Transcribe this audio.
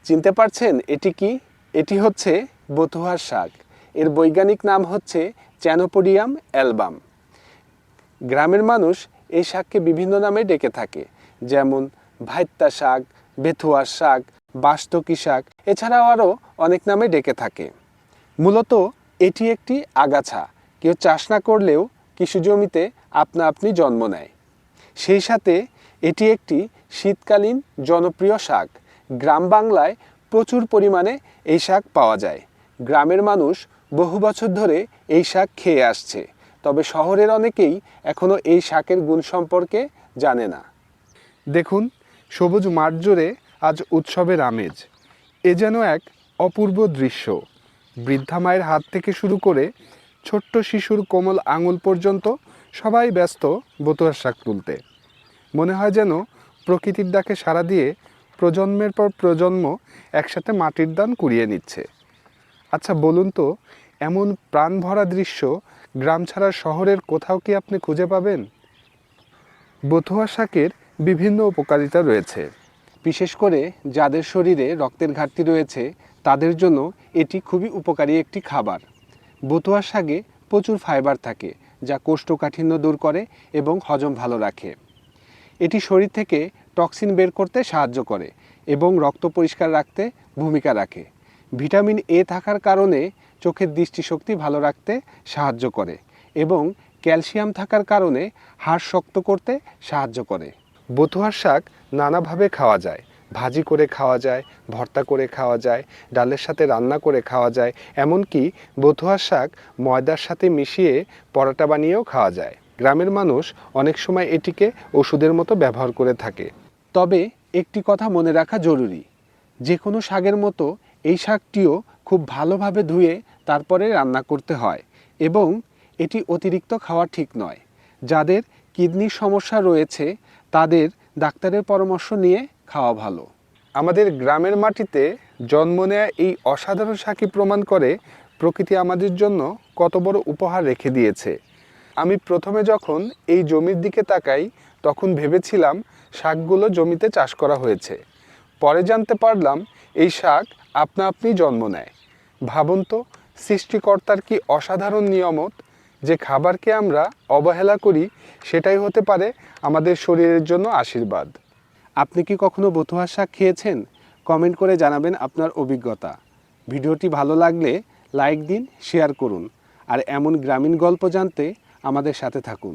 চিনতে পারছেন এটি কি? এটি হচ্ছে বথুয়ার শাক। এর বৈজ্ঞানিক নাম হচ্ছে চ্যানোপোডিয়াম অ্যালবাম। গ্রামের মানুষ এই শাককে বিভিন্ন নামে ডেকে থাকে, যেমন ভাইত্তা শাক, বেথুয়ার শাক, বাস্তকি শাক, এছাড়াও আরও অনেক নামে ডেকে থাকে। মূলত এটি একটি আগাছা, কেউ চাষ না করলেও কৃষি জমিতে আপনা আপনি জন্ম নেয়। সেই সাথে এটি একটি শীতকালীন জনপ্রিয় শাক। গ্রাম বাংলায় প্রচুর পরিমাণে এই শাক পাওয়া যায়। গ্রামের মানুষ বহু বছর ধরে এই শাক খেয়ে আসছে, তবে শহরের অনেকেই এখনও এই শাকের গুণ সম্পর্কে জানে না। দেখুন, সবুজ মাঠ জুড়ে আজ উৎসবের আমেজ। এ যেন এক অপূর্ব দৃশ্য। বৃদ্ধা মায়ের হাত থেকে শুরু করে ছোট্ট শিশুর কোমল আঙুল পর্যন্ত সবাই ব্যস্ত বথুয়ার শাক তুলতে। মনে হয় যেন প্রকৃতির ডাকে সাড়া দিয়ে প্রজন্মের পর প্রজন্ম একসাথে মাটির দান কুড়িয়ে নিচ্ছে। আচ্ছা বলুন তো, এমন প্রাণ ভরা দৃশ্য গ্রাম ছাড়া শহরের কোথাও কি আপনি খুঁজে পাবেন? বথুয়া শাকের বিভিন্ন উপকারিতা রয়েছে। বিশেষ করে যাদের শরীরে রক্তের ঘাটতি রয়েছে তাদের জন্য এটি খুবই উপকারী একটি খাবার। বথুয়া শাকে প্রচুর ফাইবার থাকে, যা কোষ্ঠকাঠিন্য দূর করে এবং হজম ভালো রাখে। এটি শরীর থেকে টক্সিন বের করতে সাহায্য করে এবং রক্ত পরিষ্কার রাখতে ভূমিকা রাখে। ভিটামিন এ থাকার কারণে চোখের দৃষ্টিশক্তি ভালো রাখতে সাহায্য করে এবং ক্যালসিয়াম থাকার কারণে হাড় শক্ত করতে সাহায্য করে। বথুয়ার শাক নানাভাবে খাওয়া যায়। ভাজি করে খাওয়া যায়, ভর্তা করে খাওয়া যায়, ডালের সাথে রান্না করে খাওয়া যায়, এমনকি বথুয়ার শাক ময়দার সাথে মিশিয়ে পরোটা বানিয়েও খাওয়া যায়। গ্রামের মানুষ অনেক সময় এটিকে ওষুধের মতো ব্যবহার করে থাকে। তবে একটি কথা মনে রাখা জরুরি, যে কোনো শাকের মতো এই শাকটিও খুব ভালোভাবে ধুয়ে তারপরে রান্না করতে হয় এবং এটি অতিরিক্ত খাওয়া ঠিক নয়। যাদের কিডনির সমস্যা রয়েছে তাদের ডাক্তারের পরামর্শ নিয়ে খাওয়া ভালো। আমাদের গ্রামের মাটিতে জন্ম নেয়া এই অসাধারণ শাকই প্রমাণ করে প্রকৃতি আমাদের জন্য কত বড় উপহার রেখে দিয়েছে। আমি প্রথমে যখন এই জমির দিকে তাকাই তখন ভেবেছিলাম শাকগুলো জমিতে চাষ করা হয়েছে। পরে জানতে পারলাম এই শাক আপনা আপনি জন্ম নেয়। ভাবুন তো, সৃষ্টিকর্তার কি অসাধারণ নিয়ামত! যে খাবারকে আমরা অবহেলা করি সেটাই হতে পারে আমাদের শরীরের জন্য আশীর্বাদ। আপনি কি কখনো বথুয়ার শাক খেয়েছেন? কমেন্ট করে জানাবেন আপনার অভিজ্ঞতা। ভিডিওটি ভালো লাগলে লাইক দিন, শেয়ার করুন আর এমন গ্রামীণ গল্প জানতে আমাদের সাথে থাকুন।